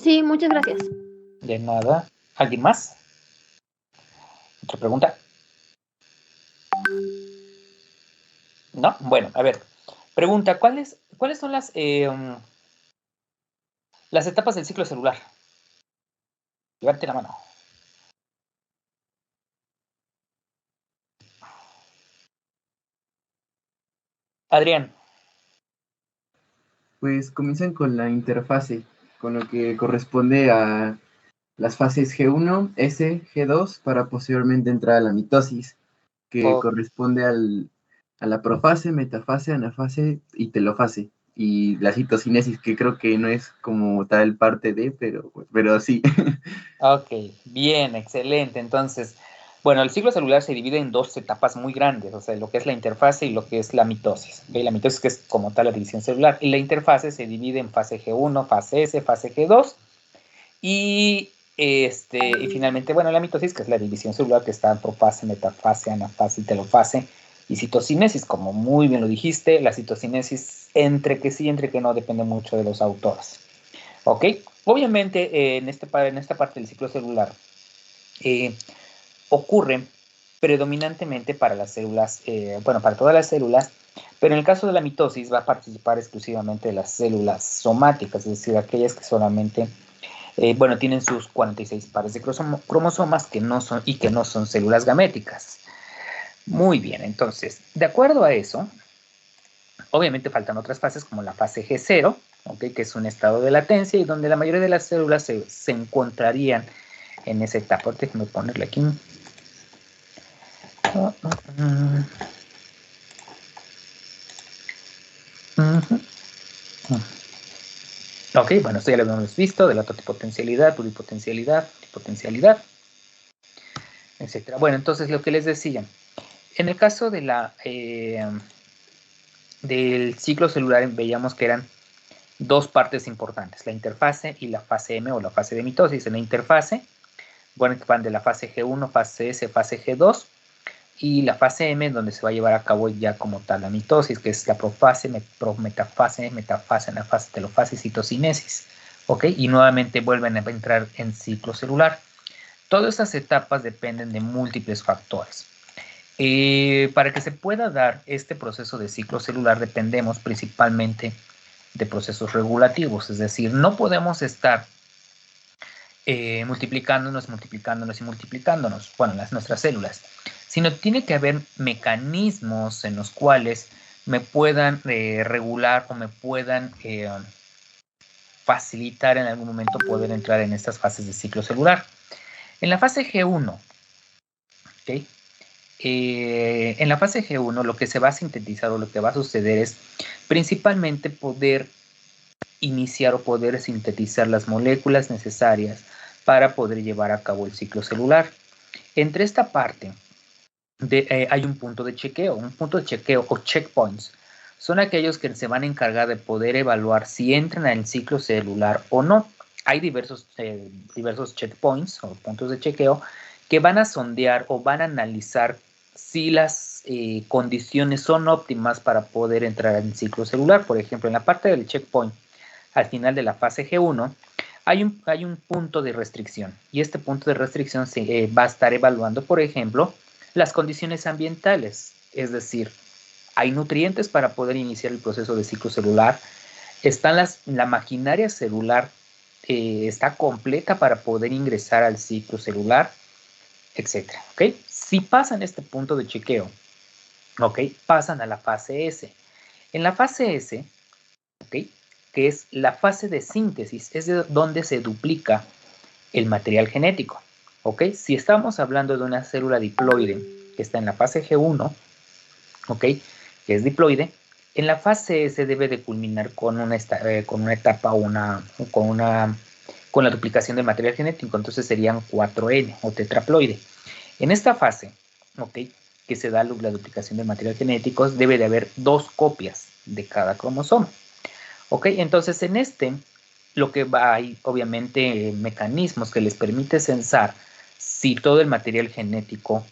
Sí, muchas gracias. De nada. ¿Alguien más? ¿Otra pregunta? ¿No? Bueno, a ver. Pregunta, ¿cuáles son las etapas del ciclo celular? Levante la mano. Adrián. Pues comienzan con la interfase, con lo que corresponde a las fases G1, S, G2, para posteriormente entrar a la mitosis, que corresponde a la profase, metafase, anafase y telofase. Y la citocinesis, que creo que no es como tal parte de, pero sí. Ok, bien, excelente. Entonces, bueno, el ciclo celular se divide en dos etapas muy grandes, o sea, lo que es la interfase y lo que es la mitosis. ¿Okay? La mitosis, que es como tal la división celular, y la interfase se divide en fase G1, fase S, fase G2, y finalmente, bueno, la mitosis, que es la división celular, que está en profase, metafase, anafase y telofase, y citocinesis, como muy bien lo dijiste, la citocinesis entre que sí y entre que no depende mucho de los autores. ¿Ok? Obviamente, en esta parte del ciclo celular ocurre predominantemente para las células, para todas las células, pero en el caso de la mitosis va a participar exclusivamente las células somáticas, es decir, aquellas que solamente tienen sus 46 pares de cromosomas que no son células gaméticas. Muy bien, entonces, de acuerdo a eso, obviamente faltan otras fases como la fase G0, ¿okay? Que es un estado de latencia y donde la mayoría de las células se encontrarían en esa etapa. Déjenme ponerle aquí. Ok, bueno, esto ya lo habíamos visto, de la totipotencialidad, pluripotencialidad, multipotencialidad, etc. Bueno, entonces lo que les decía, en el caso de del ciclo celular veíamos que eran dos partes importantes, la interfase y la fase M o la fase de mitosis. En la interfase, bueno, van de la fase G1, fase S, fase G2, y la fase M, donde se va a llevar a cabo ya como tal la mitosis, que es la profase, metafase, anafase, telofase y citocinesis. ¿Ok? Y nuevamente vuelven a entrar en ciclo celular. Todas estas etapas dependen de múltiples factores. Para que se pueda dar este proceso de ciclo celular dependemos principalmente de procesos regulativos, es decir, no podemos estar multiplicándonos, bueno, nuestras células, sino tiene que haber mecanismos en los cuales me puedan regular o me puedan facilitar en algún momento poder entrar en estas fases de ciclo celular. En la fase G1, ¿okay? En la fase G1 lo que se va a sintetizar o lo que va a suceder es principalmente poder iniciar o poder sintetizar las moléculas necesarias para poder llevar a cabo el ciclo celular. Entre esta parte hay un punto de chequeo o checkpoints. Son aquellos que se van a encargar de poder evaluar si entran en el ciclo celular o no. Hay diversos checkpoints o puntos de chequeo que van a sondear o van a analizar si las condiciones son óptimas para poder entrar en ciclo celular. Por ejemplo, en la parte del checkpoint, al final de la fase G1, hay un punto de restricción y este punto de restricción se va a estar evaluando, por ejemplo, las condiciones ambientales, es decir, hay nutrientes para poder iniciar el proceso de ciclo celular, la maquinaria celular está completa para poder ingresar al ciclo celular, etc. ¿Okay? Si pasan este punto de chequeo, ¿okay? Pasan a la fase S. En la fase S, ¿okay? Que es la fase de síntesis, es de donde se duplica el material genético. ¿Ok? Si estamos hablando de una célula diploide que está en la fase G1, ¿ok? Que es diploide, en la fase S debe de culminar con una etapa con la duplicación del material genético, entonces serían 4N o tetraploide. En esta fase, ¿ok? Que se da la duplicación del material genético, debe de haber 2 copias de cada cromosoma. ¿Ok? Entonces en lo que hay obviamente mecanismos que les permite censar si todo el material genético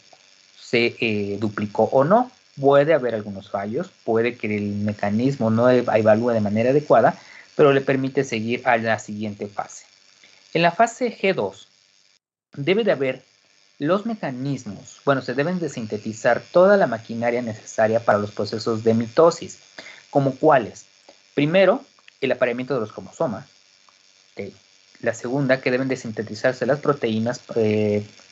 se duplicó o no. Puede haber algunos fallos, puede que el mecanismo no evalúe de manera adecuada, pero le permite seguir a la siguiente fase. En la fase G2 debe de haber los mecanismos, bueno, se deben de sintetizar toda la maquinaria necesaria para los procesos de mitosis, como cuáles. Primero, el apareamiento de los cromosomas. Okay. La segunda, que deben de sintetizarse las proteínas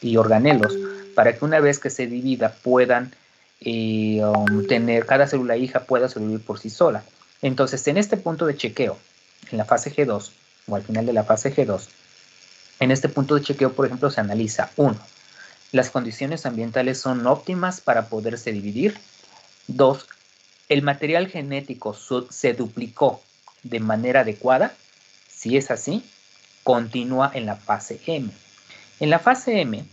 y organelos para que una vez que se divida puedan tener, cada célula hija pueda sobrevivir por sí sola. Entonces, en este punto de chequeo, en la fase G2 o al final de la fase G2, en este punto de chequeo, por ejemplo, se analiza 1. Las condiciones ambientales son óptimas para poderse dividir. 2. El material genético se duplicó de manera adecuada. Si es así, continúa en la fase M. En la fase M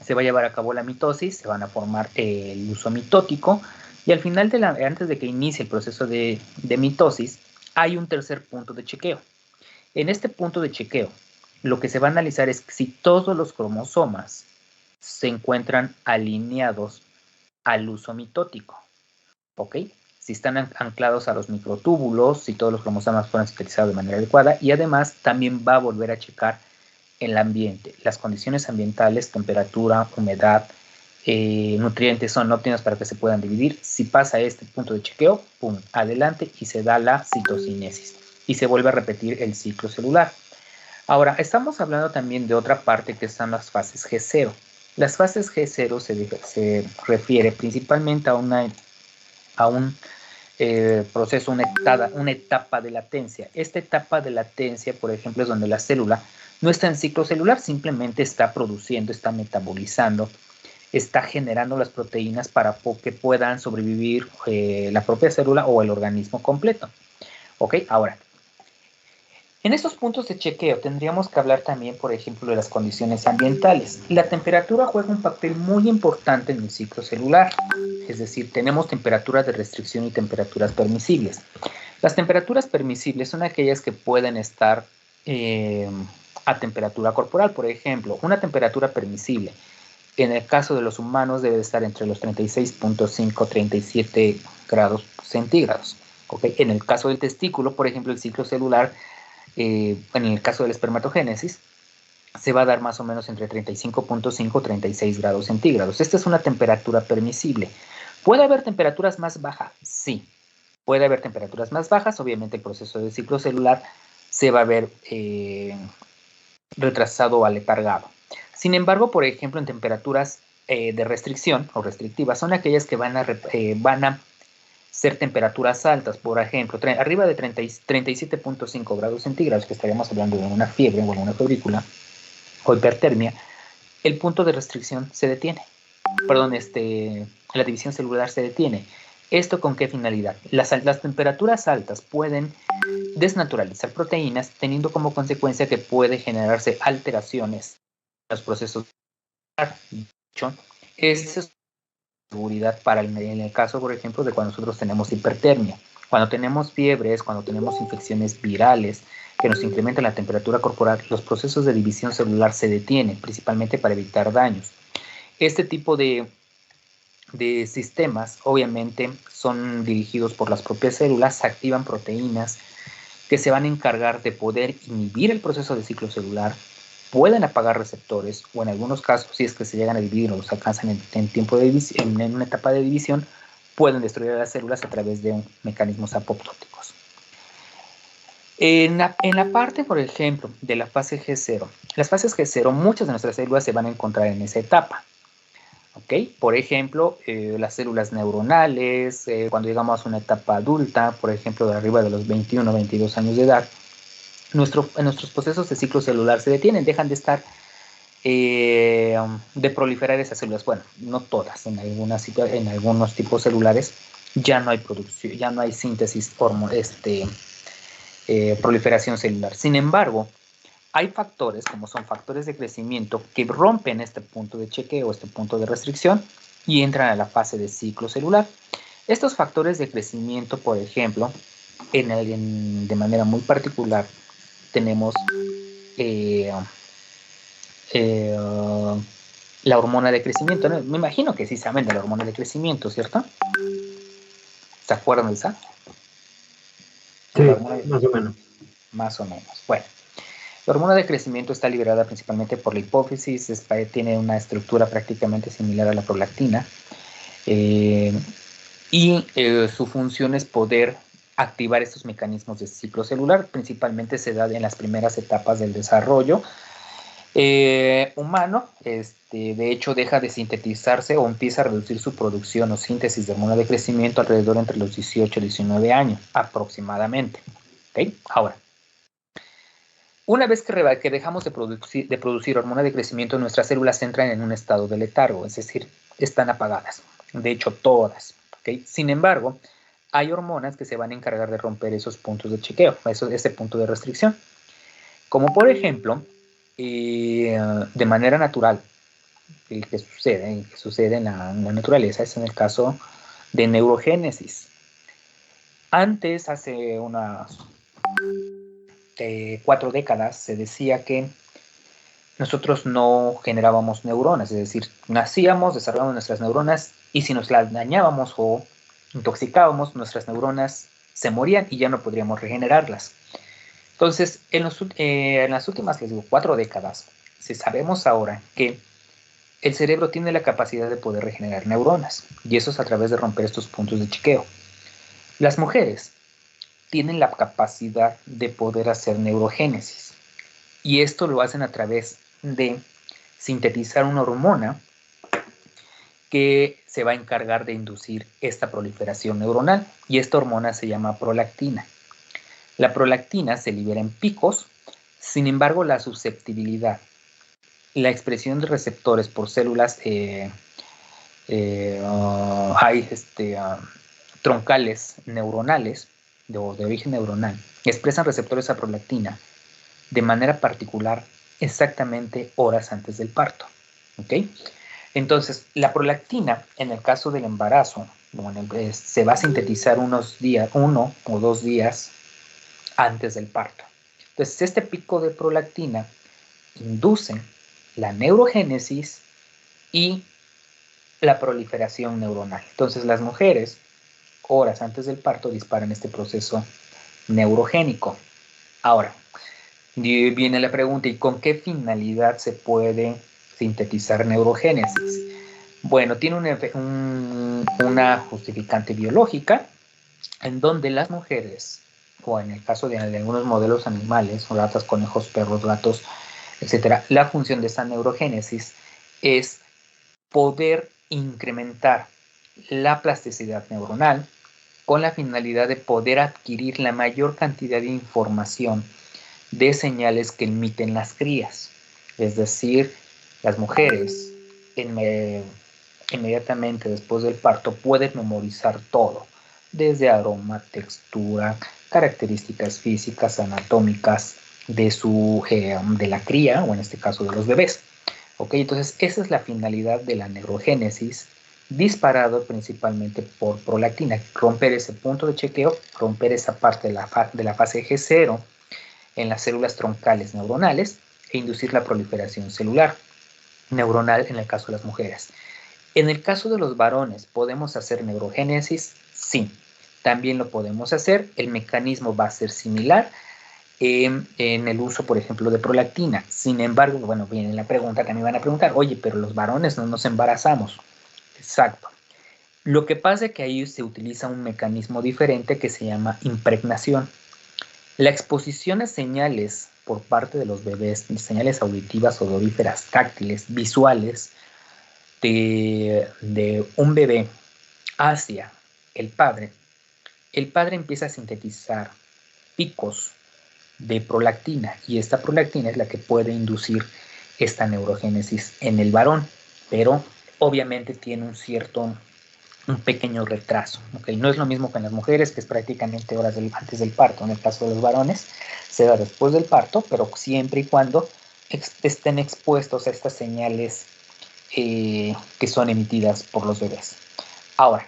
se va a llevar a cabo la mitosis, se van a formar el uso mitótico y al final, antes de que inicie el proceso de mitosis, hay un tercer punto de chequeo. En este punto de chequeo, lo que se va a analizar es si todos los cromosomas se encuentran alineados al uso mitótico, ¿ok? Si están anclados a los microtúbulos, si todos los cromosomas fueron sintetizados de manera adecuada, y además también va a volver a checar el ambiente, las condiciones ambientales, temperatura, humedad, nutrientes son óptimas para que se puedan dividir. Si pasa este punto de chequeo, pum, adelante y se da la citocinesis y se vuelve a repetir el ciclo celular. Ahora, estamos hablando también de otra parte que son las fases G0. Las fases G0 se refiere principalmente a un proceso, una etapa de latencia. Esta etapa de latencia, por ejemplo, es donde la célula no está en ciclo celular, simplemente está produciendo, está metabolizando, está generando las proteínas para que puedan sobrevivir la propia célula o el organismo completo. ¿Ok? Ahora, en estos puntos de chequeo tendríamos que hablar también, por ejemplo, de las condiciones ambientales. La temperatura juega un papel muy importante en el ciclo celular, es decir, tenemos temperaturas de restricción y temperaturas permisibles. Las temperaturas permisibles son aquellas que pueden estar a temperatura corporal, por ejemplo, una temperatura permisible. En el caso de los humanos debe estar entre los 36.5 y 37 grados centígrados. ¿Okay? En el caso del testículo, por ejemplo, el ciclo celular, en el caso de la espermatogénesis, se va a dar más o menos entre 35.5 y 36 grados centígrados. Esta es una temperatura permisible. ¿Puede haber temperaturas más bajas? Sí. Puede haber temperaturas más bajas. Obviamente el proceso de ciclo celular se va a ver retrasado o aletargado. Sin embargo, por ejemplo, en temperaturas de restricción o restrictivas son aquellas que van a ser temperaturas altas, por ejemplo, arriba de 37.5 grados centígrados, que estaríamos hablando de una fiebre o una febrícula o hipertermia, el punto de restricción se detiene. Perdón, la división celular se detiene. ¿Esto con qué finalidad? Las temperaturas altas pueden desnaturalizar proteínas, teniendo como consecuencia que puede generarse alteraciones en los procesos de Esa es seguridad para en el caso, por ejemplo, de cuando nosotros tenemos hipertermia. Cuando tenemos fiebres, cuando tenemos infecciones virales que nos incrementan la temperatura corporal, los procesos de división celular se detienen, principalmente para evitar daños. Este tipo de sistemas, obviamente, son dirigidos por las propias células, activan proteínas que se van a encargar de poder inhibir el proceso de ciclo celular, pueden apagar receptores o en algunos casos, si es que se llegan a dividir o los alcanzan en tiempo de división, en una etapa de división, pueden destruir a las células a través de mecanismos apoptóticos. En la parte, por ejemplo, de la fase G0, las fases G0, muchas de nuestras células se van a encontrar en esa etapa. ¿Okay? Por ejemplo, las células neuronales, cuando llegamos a una etapa adulta, por ejemplo, de arriba de los 21 o 22 años de edad, nuestros procesos de ciclo celular se detienen, dejan de estar, de proliferar esas células. Bueno, no todas, en algunos tipos celulares ya no hay producción, ya no hay síntesis, proliferación celular. Sin embargo, hay factores, como son factores de crecimiento, que rompen este punto de chequeo, este punto de restricción, y entran a la fase de ciclo celular. Estos factores de crecimiento, por ejemplo, de manera muy particular, tenemos la hormona de crecimiento. ¿No? Me imagino que sí saben de la hormona de crecimiento, ¿cierto? ¿Se acuerdan de esa? Sí, más o menos. Más o menos. Bueno. La hormona de crecimiento está liberada principalmente por la hipófisis, tiene una estructura prácticamente similar a la prolactina, su función es poder activar estos mecanismos de ciclo celular. Principalmente se da en las primeras etapas del desarrollo humano. De hecho, deja de sintetizarse o empieza a reducir su producción o síntesis de hormona de crecimiento alrededor entre los 18 y 19 años, aproximadamente. ¿Okay? Ahora, una vez que dejamos de producir hormona de crecimiento, nuestras células entran en un estado de letargo, es decir, están apagadas. De hecho, todas. ¿Okay? Sin embargo, hay hormonas que se van a encargar de romper esos puntos de chequeo, ese punto de restricción. Como por ejemplo, de manera natural, que sucede en la naturaleza, es en el caso de neurogénesis. Antes, hace unas 4 décadas, se decía que nosotros no generábamos neuronas, es decir, nacíamos, desarrollábamos nuestras neuronas y si nos las dañábamos o intoxicábamos, nuestras neuronas se morían y ya no podríamos regenerarlas. Entonces, en las últimas, les digo, 4 décadas, sabemos ahora que el cerebro tiene la capacidad de poder regenerar neuronas y eso es a través de romper estos puntos de chequeo. Las mujeres tienen la capacidad de poder hacer neurogénesis y esto lo hacen a través de sintetizar una hormona que se va a encargar de inducir esta proliferación neuronal y esta hormona se llama prolactina. La prolactina se libera en picos, sin embargo la susceptibilidad, la expresión de receptores por células troncales neuronales de origen neuronal expresan receptores a prolactina de manera particular exactamente horas antes del parto. ¿Okay? Entonces, la prolactina, en el caso del embarazo, se va a sintetizar 1 o 2 días antes del parto. Entonces, este pico de prolactina induce la neurogénesis y la proliferación neuronal. Entonces, las mujeres, horas antes del parto, disparan este proceso neurogénico. Ahora, viene la pregunta, ¿y con qué finalidad se puede sintetizar neurogénesis? Bueno, tiene una justificante biológica en donde las mujeres, o en el caso de algunos modelos animales, ratas, conejos, perros, gatos, etc., la función de esta neurogénesis es poder incrementar la plasticidad neuronal con la finalidad de poder adquirir la mayor cantidad de información de señales que emiten las crías. Es decir, las mujeres inmediatamente después del parto pueden memorizar todo, desde aroma, textura, características físicas, anatómicas de la cría, o en este caso de los bebés. ¿Okay? Entonces, esa es la finalidad de la neurogénesis, disparado principalmente por prolactina, romper ese punto de chequeo, romper esa parte de la fase G0 en las células troncales neuronales e inducir la proliferación celular neuronal en el caso de las mujeres. En el caso de los varones, ¿podemos hacer neurogénesis? Sí, también lo podemos hacer. El mecanismo va a ser similar en el uso, por ejemplo, de prolactina. Sin embargo, bueno, viene la pregunta que me van a preguntar, oye, pero los varones no nos embarazamos. Exacto. Lo que pasa es que ahí se utiliza un mecanismo diferente que se llama impregnación. La exposición a señales por parte de los bebés, señales auditivas, odoríferas, táctiles, visuales, de un bebé hacia el padre empieza a sintetizar picos de prolactina y esta prolactina es la que puede inducir esta neurogénesis en el varón, pero obviamente tiene un pequeño retraso. ¿Okay? No es lo mismo que en las mujeres, que es prácticamente horas antes del parto. En el caso de los varones se da después del parto, pero siempre y cuando estén expuestos a estas señales que son emitidas por los bebés. Ahora,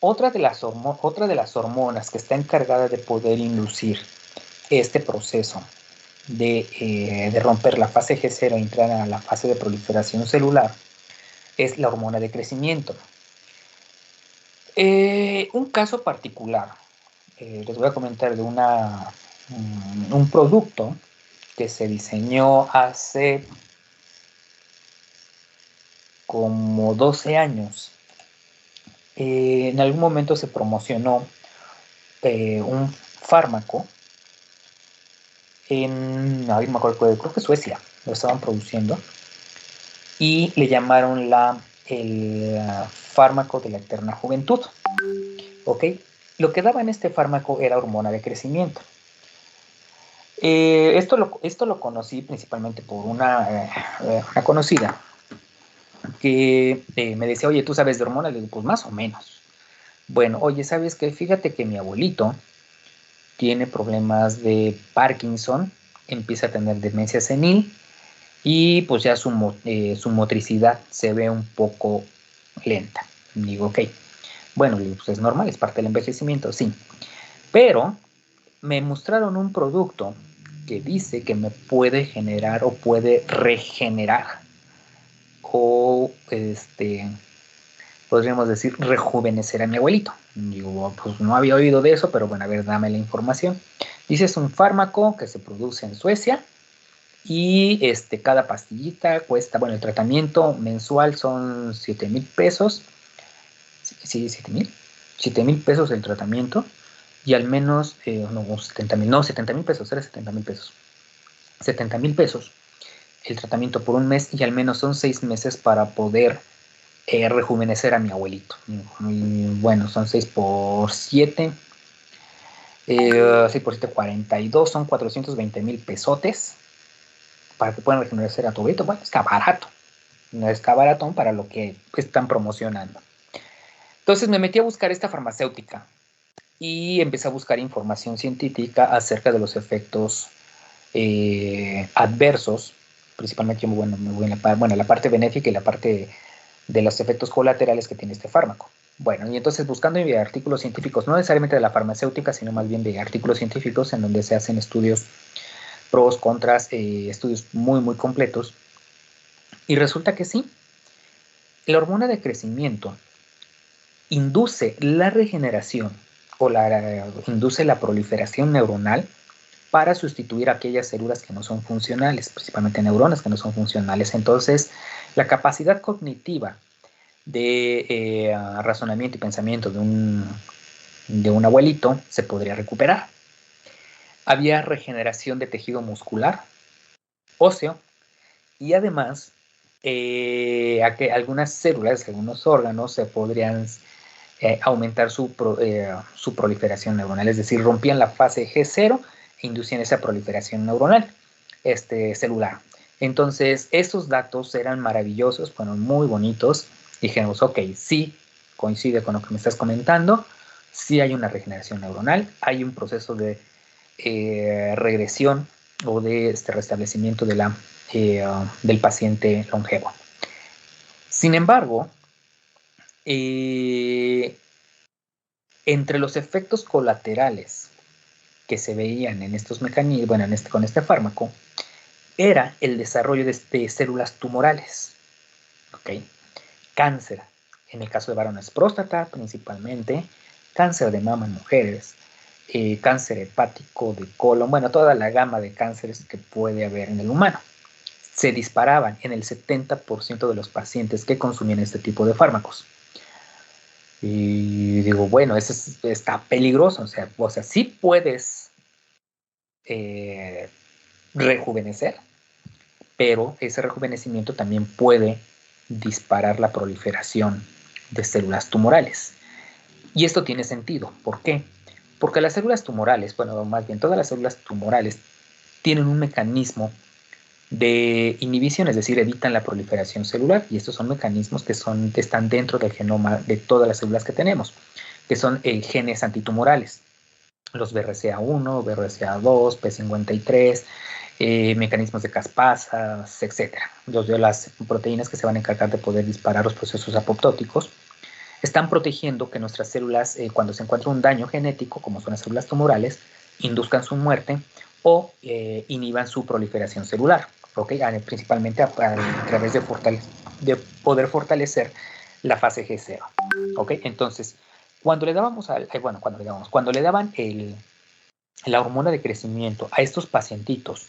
otra de las hormonas que está encargada de poder inducir este proceso de romper la fase G0 e entrar a la fase de proliferación celular es la hormona de crecimiento. Un caso particular, les voy a comentar de una un producto que se diseñó hace como 12 años. En algún momento se promocionó un fármaco en, no me acuerdo, creo que Suecia, lo estaban produciendo, y le llamaron el fármaco de la eterna juventud. ¿Ok? Lo que daba en este fármaco era hormona de crecimiento. Esto lo conocí principalmente por una conocida que me decía, oye, ¿tú sabes de hormonas? Le digo, pues más o menos. Bueno, oye, ¿sabes qué? Fíjate que mi abuelito tiene problemas de Parkinson, empieza a tener demencia senil y pues ya su motricidad se ve un poco lenta. Digo, ok, bueno, pues es normal, es parte del envejecimiento, sí. Pero me mostraron un producto que dice que me puede generar o puede regenerar o podríamos decir rejuvenecer a mi abuelito. Digo, pues no había oído de eso, pero bueno, a ver, dame la información. Dice, es un fármaco que se produce en Suecia y cada pastillita cuesta, bueno, el tratamiento mensual son 7,000 pesos. Sí, 7,000 pesos el tratamiento y al menos, no, 70,000 pesos, era 70,000 pesos. 70,000 pesos el tratamiento por un mes y al menos son 6 meses para poder rejuvenecer a mi abuelito. Y bueno, son 6 por 7, 6 por 7, 42, son 420,000 pesotes para que puedan rejuvenecer a tu abuelito. Bueno, está barato, no está baratón para lo que están promocionando. Entonces me metí a buscar esta farmacéutica y empecé a buscar información científica acerca de los efectos adversos, principalmente me voy en la parte benéfica y la parte de los efectos colaterales que tiene este fármaco. Bueno, y entonces buscando artículos científicos, no necesariamente de la farmacéutica, sino más bien de artículos científicos en donde se hacen estudios pros, contras, estudios muy, muy completos. Y resulta que sí, la hormona de crecimiento induce la regeneración o induce la proliferación neuronal para sustituir aquellas células que no son funcionales, principalmente neuronas que no son funcionales. Entonces, la capacidad cognitiva de razonamiento y pensamiento de un abuelito se podría recuperar. Había regeneración de tejido muscular, óseo, y además algunas células, algunos órganos se podrían aumentar su proliferación neuronal, es decir, rompían la fase G0 e inducían esa proliferación neuronal celular. Entonces, esos datos eran maravillosos, fueron muy bonitos. Dijimos, ok, sí, coincide con lo que me estás comentando, sí hay una regeneración neuronal, hay un proceso de regresión o de restablecimiento del paciente longevo. Sin embargo, entre los efectos colaterales que se veían en estos mecanismos, bueno, con este fármaco, era el desarrollo de células tumorales, ¿ok? Cáncer, en el caso de varones, próstata principalmente, cáncer de mama en mujeres, cáncer hepático de colon, bueno, toda la gama de cánceres que puede haber en el humano. Se disparaban en el 70% de los pacientes que consumían este tipo de fármacos. Y digo, bueno, eso está peligroso, o sea, sí puedes rejuvenecer, pero ese rejuvenecimiento también puede disparar la proliferación de células tumorales. Y esto tiene sentido. ¿Por qué? Porque las células tumorales, bueno, más bien todas las células tumorales tienen un mecanismo de inhibición, es decir, evitan la proliferación celular, y estos son mecanismos que están dentro del genoma de todas las células que tenemos, que son genes antitumorales, los BRCA1, BRCA2, P53, mecanismos de caspasas, etc. Las proteínas que se van a encargar de poder disparar los procesos apoptóticos están protegiendo que nuestras células, cuando se encuentra un daño genético, como son las células tumorales, induzcan su muerte o inhiban su proliferación celular, ¿okay? Principalmente a través de poder fortalecer la fase G0. ¿Okay? Entonces, cuando le daban la hormona de crecimiento a estos pacientitos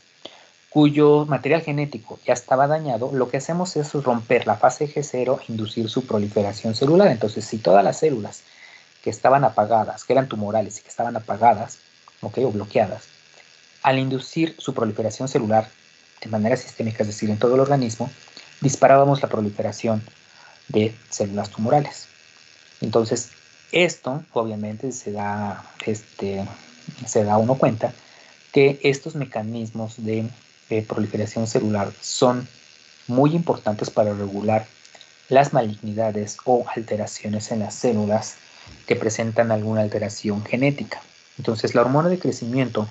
cuyo material genético ya estaba dañado, lo que hacemos es romper la fase G0 e inducir su proliferación celular. Entonces, si todas las células que estaban apagadas, que eran tumorales y que estaban apagadas, ¿okay?, o bloqueadas, al inducir su proliferación celular de manera sistémica, es decir, en todo el organismo, disparábamos la proliferación de células tumorales. Entonces, esto obviamente se da uno cuenta que estos mecanismos de proliferación celular son muy importantes para regular las malignidades o alteraciones en las células que presentan alguna alteración genética. Entonces, la hormona de crecimiento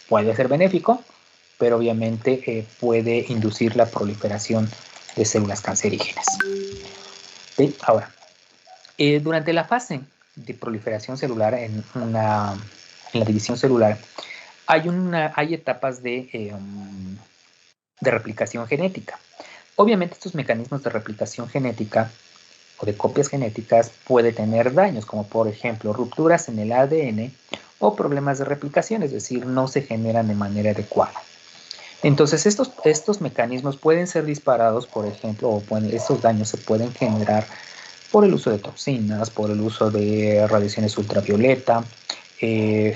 puede ser benéfico, pero obviamente puede inducir la proliferación de células cancerígenas. ¿Sí? Ahora, durante la fase de proliferación celular en la división celular, hay etapas de replicación genética. Obviamente estos mecanismos de replicación genética o de copias genéticas puede tener daños, como por ejemplo rupturas en el ADN o problemas de replicación, es decir, no se generan de manera adecuada. Entonces estos mecanismos pueden ser disparados, por ejemplo, o estos daños se pueden generar por el uso de toxinas, por el uso de radiaciones ultravioleta,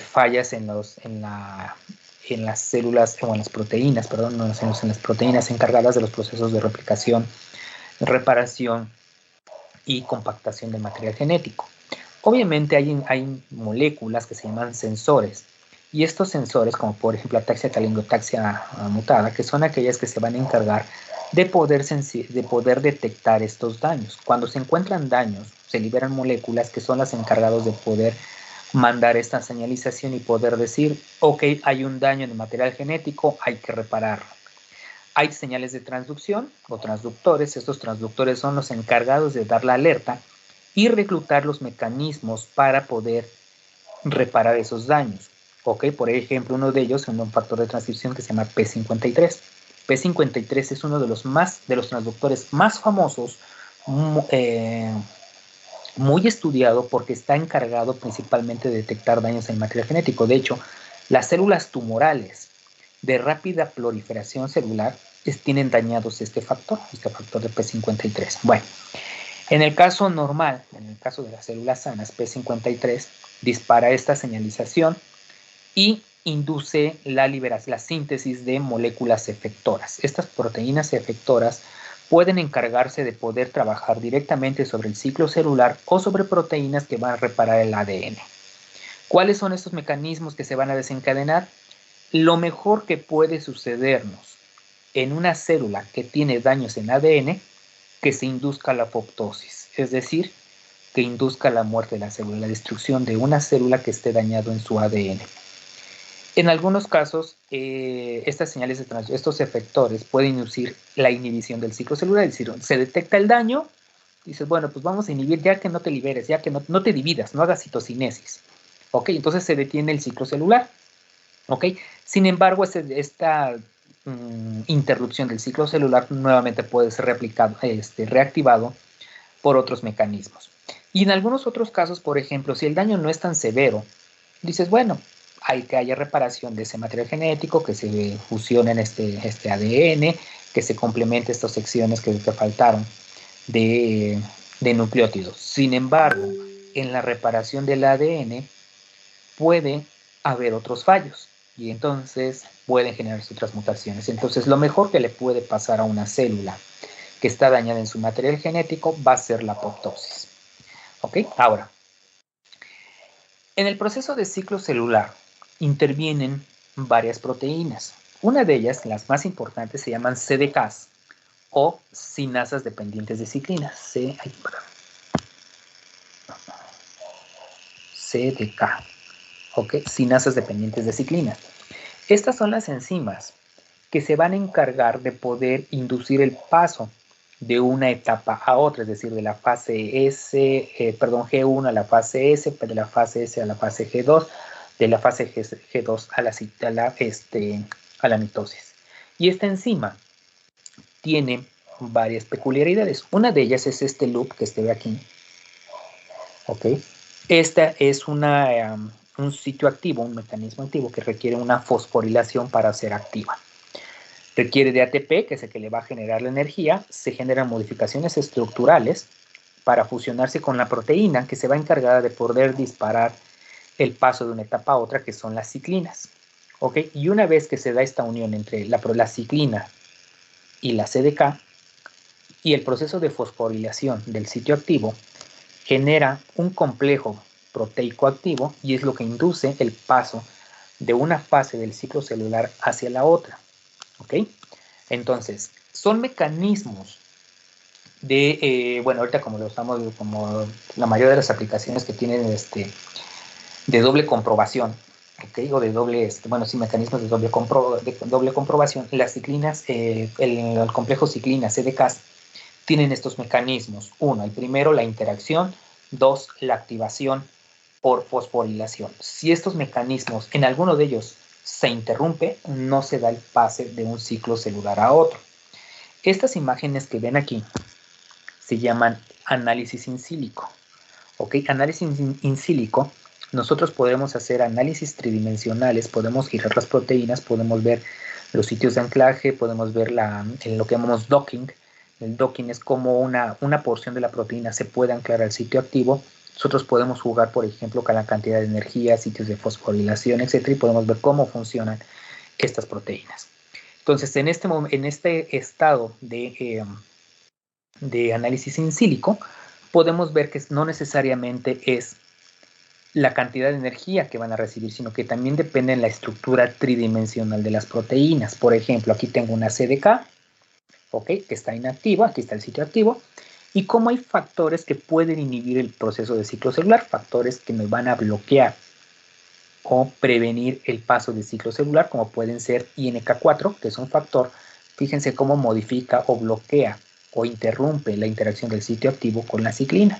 fallas en las células, o en las proteínas, perdón, no en las proteínas encargadas de los procesos de replicación, reparación y compactación del material genético. Obviamente hay moléculas que se llaman sensores, y estos sensores, como por ejemplo ataxia telangiectasia mutada, que son aquellas que se van a encargar de poder detectar estos daños. Cuando se encuentran daños, se liberan moléculas que son las encargadas de poder mandar esta señalización y poder decir, ok, hay un daño en el material genético, hay que repararlo. Hay señales de transducción o transductores. Estos transductores son los encargados de dar la alerta y reclutar los mecanismos para poder reparar esos daños. Ok, por ejemplo, uno de ellos es un factor de transcripción que se llama P53. P53 es uno de los transductores más famosos, muy estudiado, porque está encargado principalmente de detectar daños en el material genético. De hecho, las células tumorales de rápida proliferación celular tienen dañados este factor de P53. Bueno, en el caso normal, en el caso de las células sanas, P53 dispara esta señalización y induce la síntesis de moléculas efectoras. Estas proteínas efectoras pueden encargarse de poder trabajar directamente sobre el ciclo celular o sobre proteínas que van a reparar el ADN. ¿Cuáles son estos mecanismos que se van a desencadenar? Lo mejor que puede sucedernos en una célula que tiene daños en ADN, que se induzca la apoptosis, es decir, que induzca la muerte de la célula, la destrucción de una célula que esté dañado en su ADN. En algunos casos, estas señales estos efectores pueden inducir la inhibición del ciclo celular, es decir, se detecta el daño, dices, bueno, pues vamos a inhibir ya que no te liberes, ya que no te dividas, no hagas citocinesis. ¿Ok? Entonces se detiene el ciclo celular. ¿Ok? Sin embargo, esta interrupción del ciclo celular nuevamente puede ser reactivado por otros mecanismos. Y en algunos otros casos, por ejemplo, si el daño no es tan severo, dices, bueno, hay que haya reparación de ese material genético, que se fusione en este ADN, que se complemente estas secciones que te faltaron de nucleótidos. Sin embargo, en la reparación del ADN puede haber otros fallos y entonces pueden generarse otras mutaciones. Entonces, lo mejor que le puede pasar a una célula que está dañada en su material genético va a ser la apoptosis. ¿Ok? Ahora, en el proceso de ciclo celular intervienen varias proteínas. Una de ellas, las más importantes, se llaman CDKs o cinasas dependientes de ciclina. CDK. ¿Ok? Cinasas dependientes de ciclina. Estas son las enzimas que se van a encargar de poder inducir el paso de una etapa a otra, es decir, de la fase G1 a la fase S, de la fase S a la fase G2, de la fase G2 a la mitosis. Y esta enzima tiene varias peculiaridades. Una de ellas es este loop que se ve aquí. ¿Ok? Esta es una un sitio activo, un mecanismo activo que requiere una fosforilación para ser activa. Requiere de ATP, que es el que le va a generar la energía. Se generan modificaciones estructurales para fusionarse con la proteína que se va a encargar de poder disparar el paso de una etapa a otra, que son las ciclinas. ¿Ok? Y una vez que se da esta unión entre la ciclina y la CDK y el proceso de fosforilación del sitio activo, genera un complejo proteico activo y es lo que induce el paso de una fase del ciclo celular hacia la otra. ¿Ok? Entonces, son mecanismos de, bueno, ahorita como lo estamos, como la mayoría de las aplicaciones que tienen de doble comprobación, ¿okay? O de doble, bueno, sí, mecanismos de doble comprobación, las ciclinas, el complejo ciclina, CDKs, tienen estos mecanismos. Uno, el primero, la interacción. Dos, la activación por fosforilación. Si estos mecanismos, en alguno de ellos, se interrumpe, no se da el pase de un ciclo celular a otro. Estas imágenes que ven aquí se llaman análisis in silico. ¿Ok? Análisis in silico, nosotros podemos hacer análisis tridimensionales, podemos girar las proteínas, podemos ver los sitios de anclaje, podemos ver lo que llamamos docking. El docking es como una porción de la proteína se puede anclar al sitio activo. Nosotros podemos jugar, por ejemplo, con la cantidad de energía, sitios de fosforilación, etc. Y podemos ver cómo funcionan estas proteínas. Entonces, en este estado de análisis in silico, podemos ver que no necesariamente es la cantidad de energía que van a recibir, sino que también depende de la estructura tridimensional de las proteínas. Por ejemplo, aquí tengo una CDK, ¿ok? Que está inactiva, aquí está el sitio activo, y cómo hay factores que pueden inhibir el proceso de ciclo celular, factores que me van a bloquear o prevenir el paso de ciclo celular, como pueden ser INK4, que es un factor, fíjense cómo modifica o bloquea o interrumpe la interacción del sitio activo con la ciclina.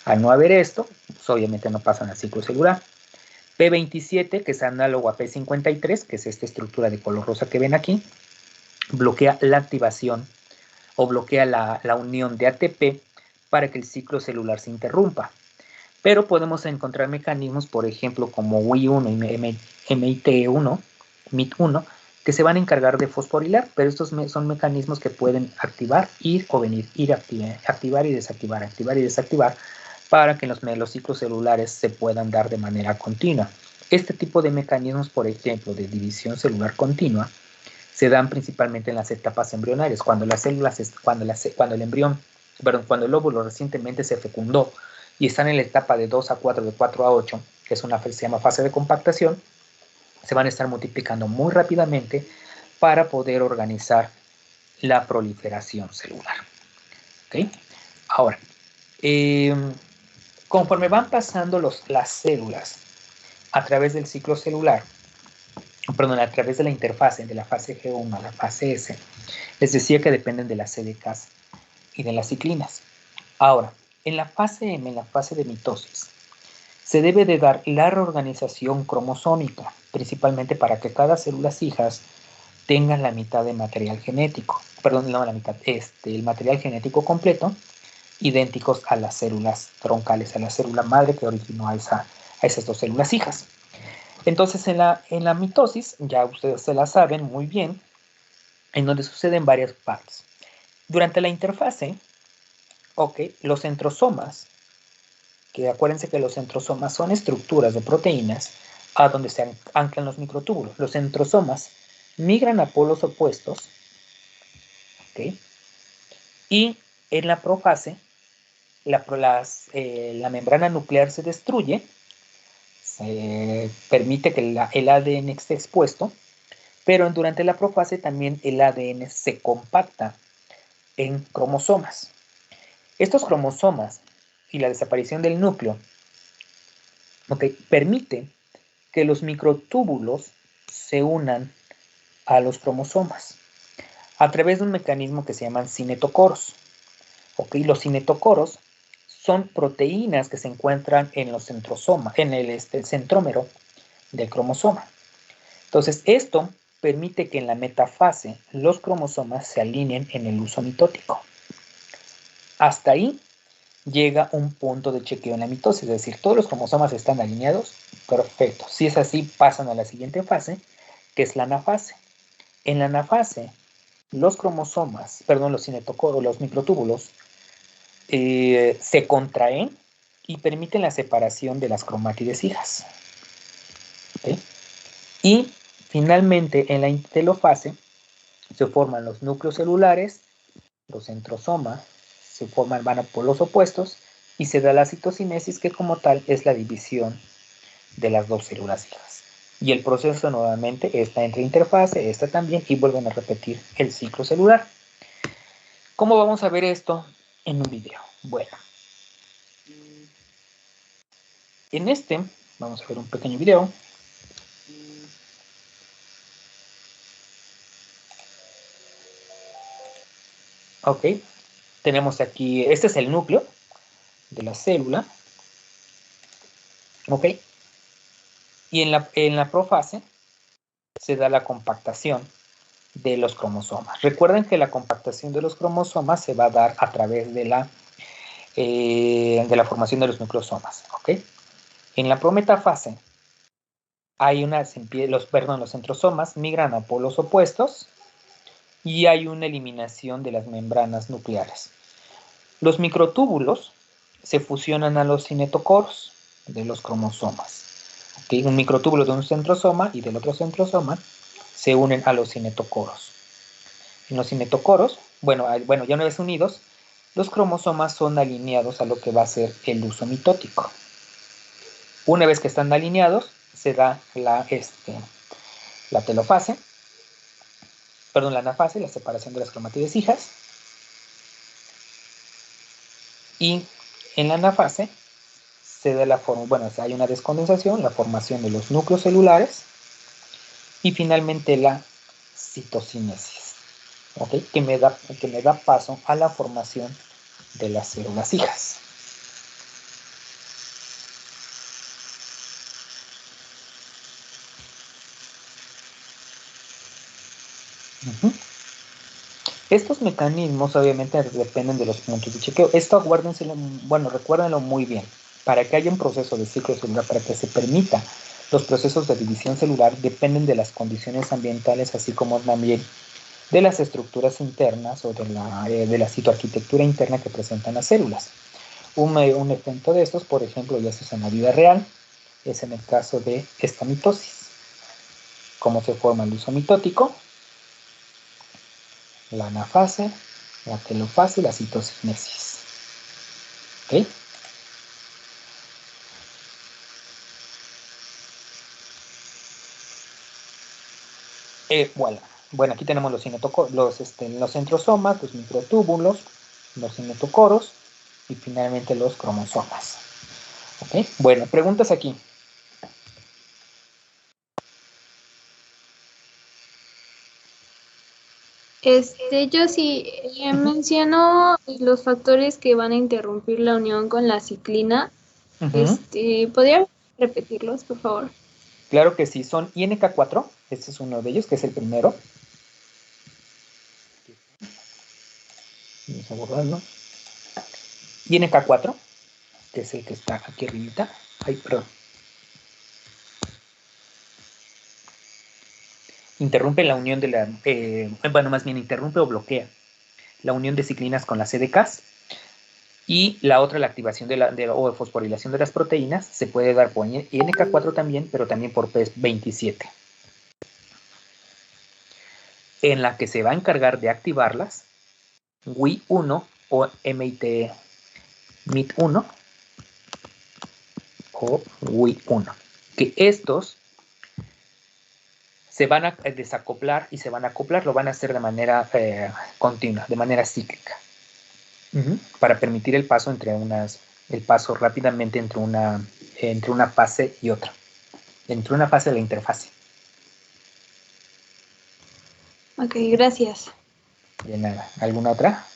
Al no haber esto, pues obviamente no pasan al ciclo celular. P27, que es análogo a P53, que es esta estructura de color rosa que ven aquí, bloquea la activación o bloquea la unión de ATP para que el ciclo celular se interrumpa. Pero podemos encontrar mecanismos, por ejemplo, como WI1 y MIT1, que se van a encargar de fosforilar, pero estos son mecanismos que pueden activar, ir o venir, activar y desactivar, para que los ciclos celulares se puedan dar de manera continua. Este tipo de mecanismos, por ejemplo, de división celular continua, se dan principalmente en las etapas embrionarias, cuando las células, cuando el embrión, perdón, cuando el óvulo recientemente se fecundó y están en la etapa de 2 a 4, de 4 a 8, que es una, se llama fase de compactación, se van a estar multiplicando muy rápidamente para poder organizar la proliferación celular. ¿Okay? Ahora, conforme van pasando las células a través del ciclo celular, perdón, a través de la interfase de la fase G1 a la fase S, les decía que dependen de las CDKs y de las ciclinas. Ahora, en la fase M, en la fase de mitosis, se debe de dar la reorganización cromosómica, principalmente para que cada célula hijas tenga la mitad de material genético, perdón, no la mitad, el material genético completo, idénticos a las células troncales, a la célula madre que originó a esas dos células hijas. Entonces, en la mitosis, ya ustedes se la saben muy bien, en donde suceden varias partes. Durante la interfase, los centrosomas, que acuérdense que los centrosomas son estructuras de proteínas a donde se anclan los microtúbulos. Los centrosomas migran a polos opuestos, y en la profase, la membrana nuclear se destruye, se permite que el ADN esté expuesto, pero durante la profase también el ADN se compacta en cromosomas. Estos cromosomas y la desaparición del núcleo permite que los microtúbulos se unan a los cromosomas a través de un mecanismo que se llaman cinetocoros. Los cinetocoros son proteínas que se encuentran en los centrosomas, en el centrómero del cromosoma. Entonces, esto permite que en la metafase los cromosomas se alineen en el uso mitótico. Hasta ahí llega un punto de chequeo en la mitosis, es decir, todos los cromosomas están alineados Perfecto. Si es así, pasan a la siguiente fase, que es la anafase. En la anafase, los cromosomas, perdón, los cinetocoros, los microtúbulos, se contraen y permiten la separación de las cromátides hijas. ¿Okay? Y finalmente, en la telofase, se forman los núcleos celulares, los centrosomas, se forman, van a polos opuestos, y se da la citocinesis, que como tal es la división de las dos células hijas. Y el proceso nuevamente está entre interfase, esta también, y vuelven a repetir el ciclo celular. ¿Cómo vamos a ver esto en un video? Bueno, en este vamos a ver un pequeño video. Ok, tenemos aquí, este es el núcleo de la célula. Ok, y en la profase se da la compactación de los cromosomas. Recuerden que la compactación de los cromosomas se va a dar a través de la formación de los nucleosomas. ¿Ok? En la prometafase hay los centrosomas migran a polos opuestos y hay una eliminación de las membranas nucleares. Los microtúbulos se fusionan a los cinetocoros de los cromosomas. ¿Okay? Un microtúbulo de un centrosoma y del otro centrosoma se unen a los cinetocoros. En los cinetocoros, bueno, ya una vez unidos, los cromosomas son alineados a lo que va a ser el uso mitótico. Una vez que están alineados, se da la telofase, perdón, la anafase, la separación de las cromátides hijas. Y en la anafase se da hay una descondensación, la formación de los núcleos celulares y finalmente la citocinesis, ¿okay? que me da paso a la formación de las células hijas. Estos mecanismos obviamente dependen de los puntos de chequeo. Esto recuérdenlo muy bien. Para que haya un proceso de ciclo celular, para que se permita los procesos de división celular, dependen de las condiciones ambientales, así como también de las estructuras internas o de la citoarquitectura interna que presentan las células. Un ejemplo de estos, por ejemplo, ya se usa en la vida real, es en el caso de esta mitosis. Cómo se forma el uso mitótico, la anafase, la telofase y la citocinesis. ¿Ok? Voilà. Bueno, aquí tenemos los centrosomas, los microtúbulos, los cinetocoros y finalmente los cromosomas. ¿Ok? Bueno, preguntas aquí. Yo sí menciono los factores que van a interrumpir la unión con la ciclina. ¿Podría repetirlos, por favor? Claro que sí, son INK4, este es uno de ellos, que es el primero. Vamos a borrarlo. INK4, que es el que está aquí arribita. Ay, perdón. Interrumpe la unión de más bien interrumpe o bloquea la unión de ciclinas con las CDKs. Y la otra, la activación o fosforilación de las proteínas, se puede dar por INK4 también, pero también por PES27. En la que se va a encargar de activarlas, WI1 o MIT1 o WI1. Que estos se van a desacoplar y se van a acoplar, lo van a hacer de manera continua, de manera cíclica. Para permitir el paso rápidamente entre una fase y otra, entre una fase de la interfase. Ok, gracias. De nada. ¿Alguna otra?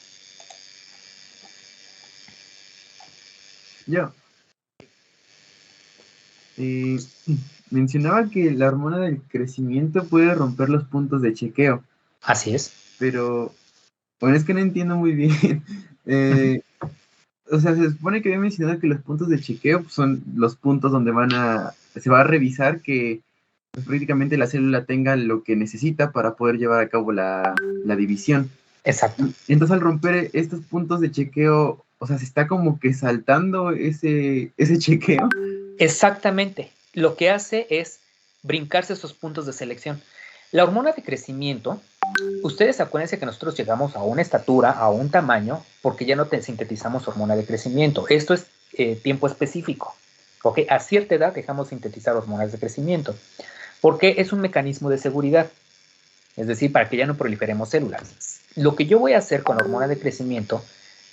Yo. Mencionaba que la hormona del crecimiento puede romper los puntos de chequeo. Así es. Pero, bueno, es que no entiendo muy bien. O sea, se supone que había mencionado que los puntos de chequeo son los puntos donde van a se va a revisar que pues, prácticamente la célula tenga lo que necesita para poder llevar a cabo la división. Exacto. Entonces, al romper estos puntos de chequeo, o sea, se está como que saltando ese chequeo. Exactamente. Lo que hace es brincarse esos puntos de selección. La hormona de crecimiento, ustedes acuérdense que nosotros llegamos a una estatura, a un tamaño, porque ya no sintetizamos hormona de crecimiento. Esto es tiempo específico. ¿Ok? A cierta edad dejamos sintetizar hormonas de crecimiento, porque es un mecanismo de seguridad. Es decir, para que ya no proliferemos células. Lo que yo voy a hacer con la hormona de crecimiento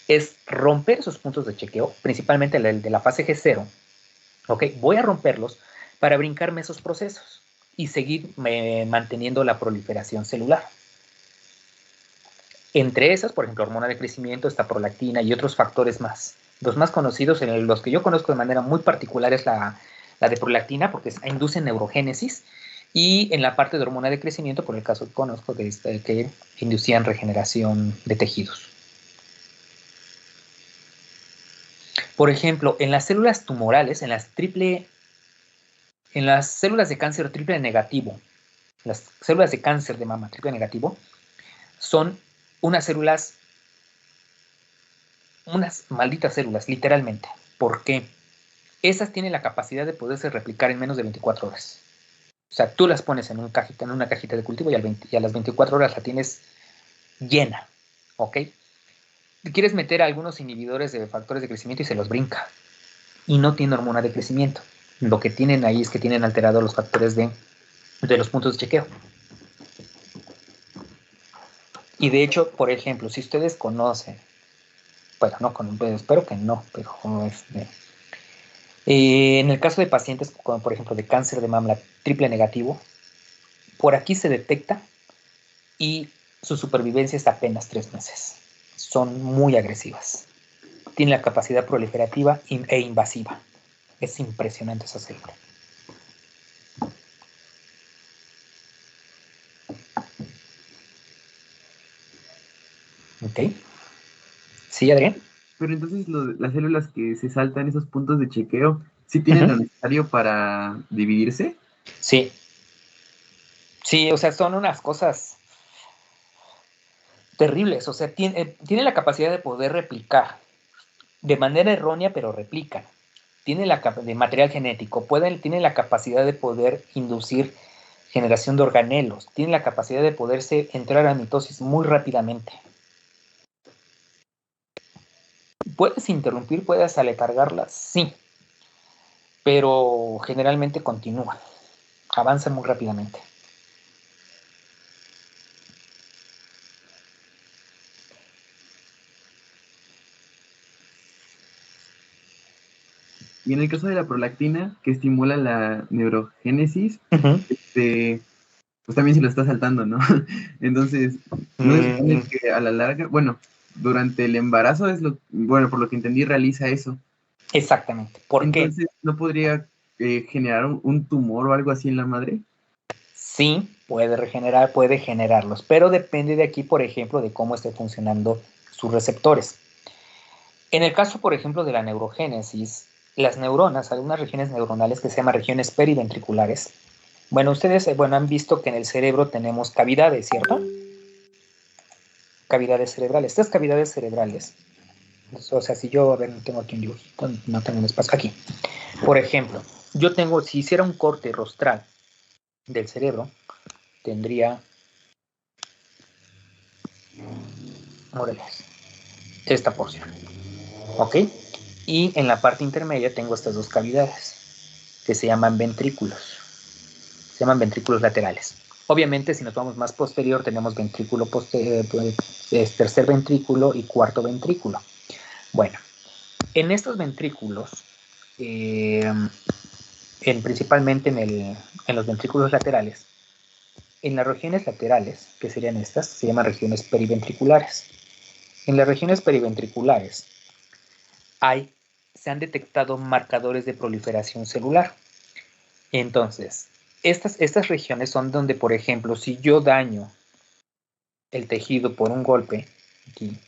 es romper esos puntos de chequeo, principalmente el de la fase G0. ¿Ok? Voy a romperlos para brincarme esos procesos y seguir manteniendo la proliferación celular. Entre esas, por ejemplo, hormona de crecimiento, esta prolactina y otros factores más. Los más conocidos, los que yo conozco de manera muy particular, es la de prolactina, porque induce neurogénesis, y en la parte de hormona de crecimiento, por el caso que conozco, que inducían regeneración de tejidos. Por ejemplo, en las células tumorales, en las células de cáncer triple negativo, las células de cáncer de mama triple negativo, son unas malditas células, literalmente. ¿Por qué? Esas tienen la capacidad de poderse replicar en menos de 24 horas. O sea, tú las pones en una cajita de cultivo y a las 24 horas la tienes llena, ¿ok? Quieres meter algunos inhibidores de factores de crecimiento y se los brinca. Y no tiene hormona de crecimiento. Lo que tienen ahí es que tienen alterados los factores de los puntos de chequeo. Y de hecho, por ejemplo, si ustedes conocen, bueno, espero que no, pero en el caso de pacientes, como por ejemplo de cáncer de mama triple negativo, por aquí se detecta y su supervivencia es apenas 3 meses. Son muy agresivas. Tienen la capacidad proliferativa e invasiva. Es impresionante esa célula. ¿Ok? ¿Sí, Adrián? Pero entonces las células que se saltan esos puntos de chequeo, ¿sí tienen lo necesario para dividirse? Sí. Sí, o sea, son unas cosas terribles. O sea, tiene la capacidad de poder replicar de manera errónea, pero replican. Tiene de material genético, tiene la capacidad de poder inducir generación de organelos, tiene la capacidad de poderse entrar a mitosis muy rápidamente. ¿Puedes interrumpir, puedes aletargarlas? Sí, pero generalmente continúan, avanzan muy rápidamente. Y en el caso de la prolactina, que estimula la neurogénesis, pues también se lo está saltando, ¿no? Entonces, no se supone que a la larga, bueno, durante el embarazo bueno, por lo que entendí, realiza eso. Exactamente. ¿Por qué? Entonces, ¿no podría generar un tumor o algo así en la madre? Sí, puede generarlos, pero depende de aquí, por ejemplo, de cómo esté funcionando sus receptores. En el caso, por ejemplo, de la neurogénesis, las neuronas, algunas regiones neuronales que se llaman regiones periventriculares, bueno, ustedes han visto que en el cerebro tenemos cavidades, ¿cierto? Cavidades cerebrales. Estas cavidades cerebrales, o sea, si yo, a ver, no tengo aquí un dibujito, no tengo un espacio aquí. Por ejemplo, si hiciera un corte rostral del cerebro, tendría, órale, esta porción, ¿ok? Y en la parte intermedia tengo estas dos cavidades, que se llaman ventrículos. Se llaman ventrículos laterales. Obviamente, si nos vamos más posterior, tenemos ventrículo tercer ventrículo y cuarto ventrículo. Bueno, en estos ventrículos, principalmente en los ventrículos laterales, en las regiones laterales, que serían estas, se llaman regiones periventriculares. En las regiones periventriculares se han detectado marcadores de proliferación celular. Entonces, estas regiones son donde, por ejemplo, si yo daño el tejido por un golpe, aquí,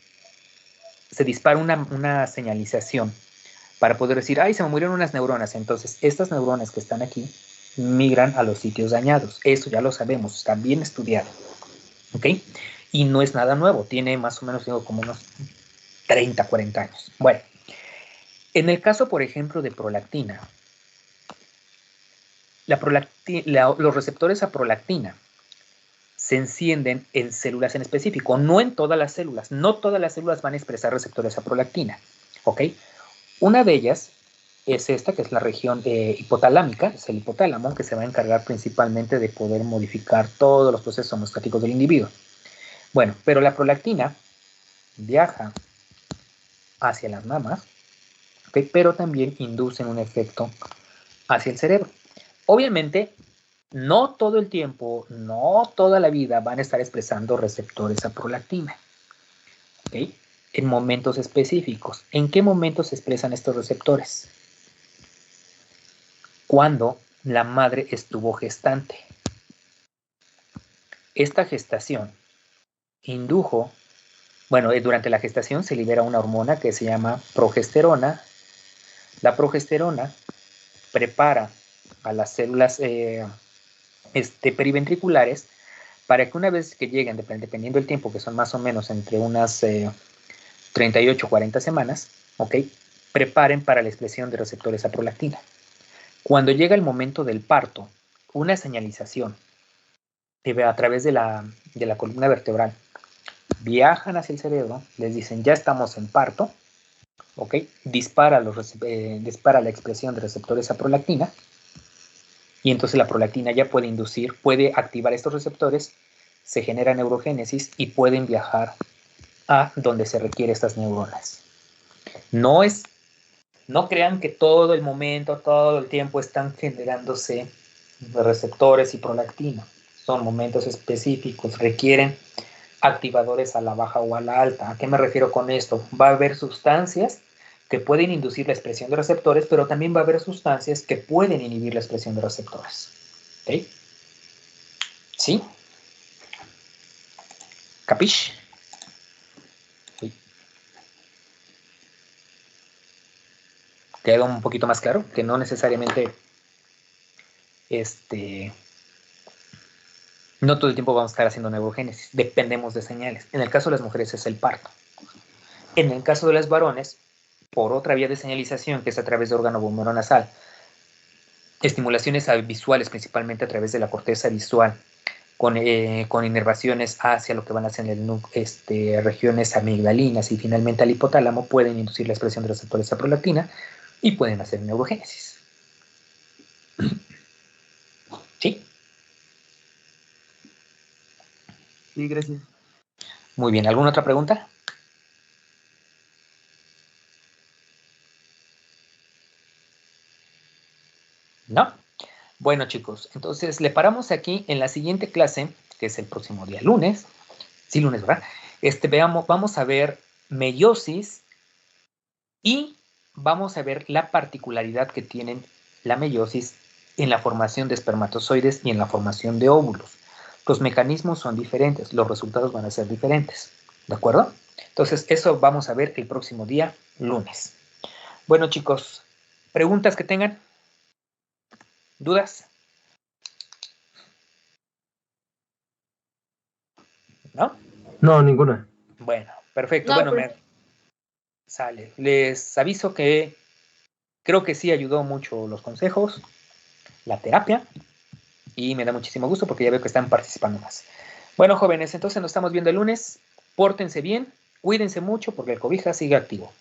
se dispara una señalización para poder decir, ay, se me murieron unas neuronas. Entonces, estas neuronas que están aquí migran a los sitios dañados. Eso ya lo sabemos, está bien estudiado. ¿Ok? Y no es nada nuevo, tiene más o menos, digo, como unos 30, 40 años. Bueno, en el caso, por ejemplo, de prolactina, los receptores a prolactina se encienden en células en específico, no en todas las células. No todas las células van a expresar receptores a prolactina. ¿Ok? Una de ellas es esta, que es la región hipotalámica, es el hipotálamo, que se va a encargar principalmente de poder modificar todos los procesos homeostáticos del individuo. Bueno, pero la prolactina viaja hacia las mamas, ¿okay? Pero también inducen un efecto hacia el cerebro. Obviamente, no todo el tiempo, no toda la vida van a estar expresando receptores a prolactina, ¿okay? En momentos específicos. ¿En qué momentos se expresan estos receptores? Cuando la madre estuvo gestante. Esta gestación indujo, bueno, durante la gestación se libera una hormona que se llama progesterona. La progesterona prepara a las células periventriculares para que una vez que lleguen, dependiendo del tiempo, que son más o menos entre unas 38 o 40 semanas, ¿ok? Preparen para la expresión de receptores a prolactina. Cuando llega el momento del parto, una señalización a través de la columna vertebral viajan hacia el cerebro, les dicen ya estamos en parto, ¿ok? Dispara la expresión de receptores a prolactina y entonces la prolactina ya puede activar estos receptores, se genera neurogénesis y pueden viajar a donde se requieren estas neuronas. No crean que todo el momento, todo el tiempo están generándose receptores y prolactina. Son momentos específicos, requieren activadores a la baja o a la alta. ¿A qué me refiero con esto? Va a haber sustancias que pueden inducir la expresión de receptores, pero también va a haber sustancias que pueden inhibir la expresión de receptores. ¿Ok? ¿Sí? ¿Capish? Sí. ¿Queda un poquito más claro? Que no necesariamente no todo el tiempo vamos a estar haciendo neurogénesis. Dependemos de señales. En el caso de las mujeres es el parto. En el caso de los varones, por otra vía de señalización, que es a través de órgano bumero nasal, estimulaciones visuales, principalmente a través de la corteza visual, con inervaciones hacia lo que van a ser regiones amigdalinas y finalmente al hipotálamo, pueden inducir la expresión de receptores a prolactina y pueden hacer neurogénesis. ¿Sí? Sí, gracias. Muy bien. ¿Alguna otra pregunta? ¿No? Bueno, chicos, entonces le paramos aquí en la siguiente clase, que es el próximo día lunes. Sí, lunes, ¿verdad? Vamos a ver meiosis y vamos a ver la particularidad que tienen la meiosis en la formación de espermatozoides y en la formación de óvulos. Los mecanismos son diferentes, los resultados van a ser diferentes, ¿de acuerdo? Entonces, eso vamos a ver el próximo día, lunes. Bueno, chicos, ¿preguntas que tengan? ¿Dudas? ¿No? No, ninguna. Bueno, perfecto. No, Bueno, pero- sale. Les aviso que creo que sí ayudó mucho los consejos, la terapia, y me da muchísimo gusto porque ya veo que están participando más. Bueno, jóvenes, entonces nos estamos viendo el lunes. Pórtense bien, cuídense mucho porque el cobija sigue activo.